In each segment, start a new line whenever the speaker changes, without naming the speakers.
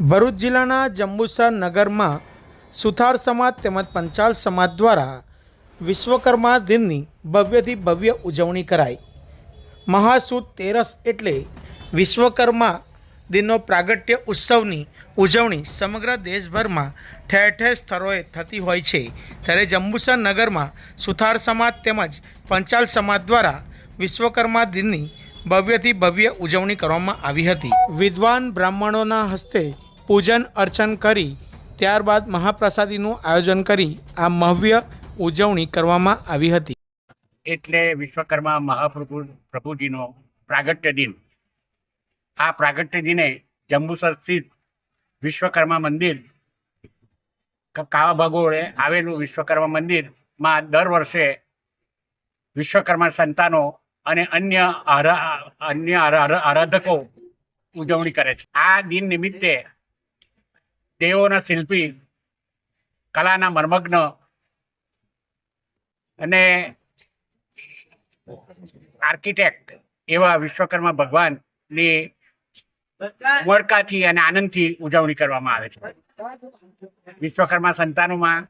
ભરૂચ જિલ્લાના જંબુસર નગરમાં સુથાર સમાજ તેમજ પંચાલ સમાજ દ્વારા વિશ્વકર્મા દિનની ભવ્યથી ભવ્ય ઉજવણી કરાઈ। મહાસુદ તેરસ એટલે વિશ્વકર્મા દિનનો પ્રાગટ્ય ઉત્સવની ઉજવણી સમગ્ર દેશભરમાં ઠેર ઠેર સ્થળોએ થતી હોય છે, ત્યારે જંબુસર નગરમાં સુથાર સમાજ તેમજ પંચાલ સમાજ દ્વારા વિશ્વકર્મા દિનની ભવ્યથી ભવ્ય ઉજવણી કરવામાં આવી હતી। વિદ્વાન બ્રાહ્મણોના હસ્તે પૂજન અર્ચન કરી ત્યારબાદ મહાપ્રસાદીનું આયોજન કરી આ ભવ્ય ઉજવણી કરવામાં આવી હતી।
એટલે વિશ્વકર્મા મહાપ્રભુજીનો પ્રાગટ્ય દિન। આ પ્રાગટ્ય દિને જંબુસર સ્થિત વિશ્વકર્મા મંદિર કાવા ભગોળે આવેલું વિશ્વકર્મા મંદિરમાં દર વર્ષે વિશ્વકર્મા સંતાનો અને અન્ય આરાધકો ઉજવણી કરે છે। આ દિન નિમિત્તે દેવોના શિલ્પી, કલાના મર્મજ્ઞ અને આર્કિટેક્ટ એવા વિશ્વકર્મા ભગવાનની ઉમળકાથી અને આનંદથી ઉજવણી કરવામાં આવે છે। વિશ્વકર્મા સંતાનોમાં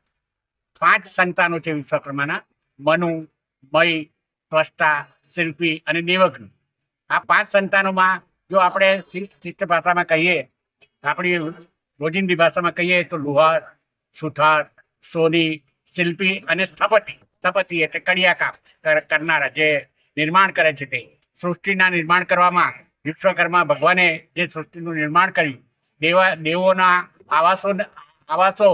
5 સંતાનો છે વિશ્વકર્માના: મનુ, મય, ત્વષ્ટા, શિલ્પી અને દેવજ્ઞ। આ 5 સંતાનોમાં જો આપણે શિષ્ટ ભાષામાં કહીએ, આપણી રોજિંદી ભાષામાં કહીએ તો લુહાર, સુથાર, સોની, શિલ્પી અને સ્થપતિ એટલે કડિયા કામ કરનારા, જે નિર્માણ કરે છે। તે સૃષ્ટિના નિર્માણ કરવામાં વિશ્વકર્મા ભગવાને જે સૃષ્ટિનું નિર્માણ કર્યું, દેવોના આવાસો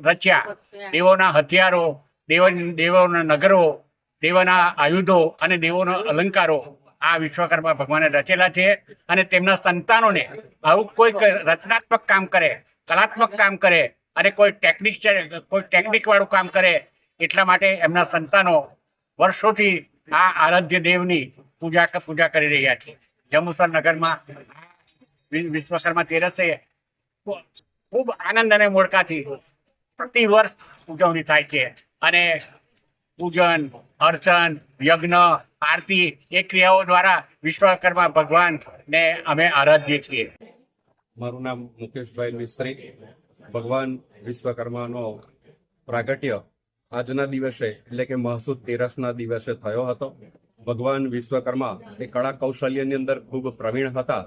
રચ્યા, દેવોના હથિયારો, દેવોના નગરો, દેવોના આયુધો અને દેવોના અલંકારો આ વિશ્વકર્મા ભગવાને રચેલા છે। અને તેમના સંતાનોને આવું કોઈ રચનાત્મક કામ કરે, કલાત્મક કામ કરે અને કોઈ ટેકનિકવાળું કામ કરે, એટલા માટે એમના સંતાનો વર્ષોથી આ આરાધ્ય દેવની પૂજા કરી રહ્યા છે। જંબુસર નગરમાં વિશ્વકર્મા તેરસે ખૂબ આનંદ અને મોડકાથી પ્રતિ વર્ષ ઉજવણી થાય છે અને પૂજન, અર્ચન, યજ્ઞ, આરતી એ ક્રિયાઓ દ્વારા વિશ્વકર્મા ભગવાનને અમે આરાધીએ છીએ।
મારું નામ મુકેશભાઈ મિસ્ત્રી। ભગવાન વિશ્વકર્માનો પ્રાગટ્ય આજના દિવસે એટલે કે મહાસુદ તેરસના દિવસે થયો હતો। ભગવાન વિશ્વકર્મા એ કળા કૌશલ્યની અંદર ખૂબ પ્રવીણ હતા।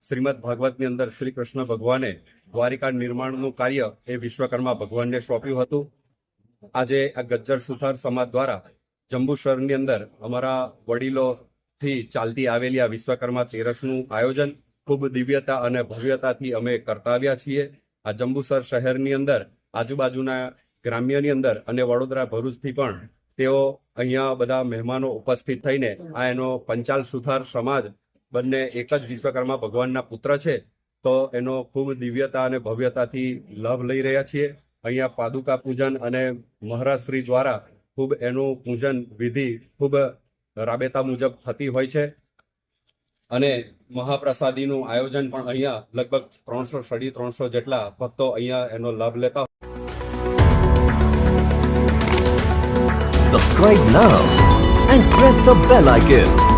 શ્રીમદ ભાગવતની અંદર શ્રી કૃષ્ણ ભગવાને દ્વારિકા નિર્માણનું કાર્ય એ વિશ્વકર્મા ભગવાનને સોંપ્યું હતું। આજે આ ગજ્જર સુથાર સમાજ દ્વારા જંબુસરની અંદર અમારા વડીલોથી ચાલતી આવેલી આ વિશ્વકર્મા તેરસનું આયોજન ખૂબ દિવ્યતા અને ભવ્યતાથી અમે કરતા આવ્યા છીએ। આ જંબુસર શહેરની અંદર, આજુબાજુના ગ્રામ્યની અંદર અને વડોદરા ભરૂચથી પણ તેઓ અહીંયા બધા મહેમાનો ઉપસ્થિત થઈને આ એનો પંચાલ સુથાર સમાજ બંને એક જ વિશ્વકર્મા ભગવાનના પુત્ર છે, તો એનો ખૂબ દિવ્યતા અને ભવ્યતાથી લાભ લઈ રહ્યા છીએ। અહીંયા પાદુકા પૂજન અને મહારાજશ્રી દ્વારા ખૂબ એનું પૂજન વિધિ ખૂબ રાબેતા મુજબ થતી હોય છે અને મહાપ્રસાદીનું આયોજન પણ અહીંયા લગભગ 300-350 જેટલા ભક્તો અહીંયા એનો લાભ લેતા।
Subscribe now and press the bell icon.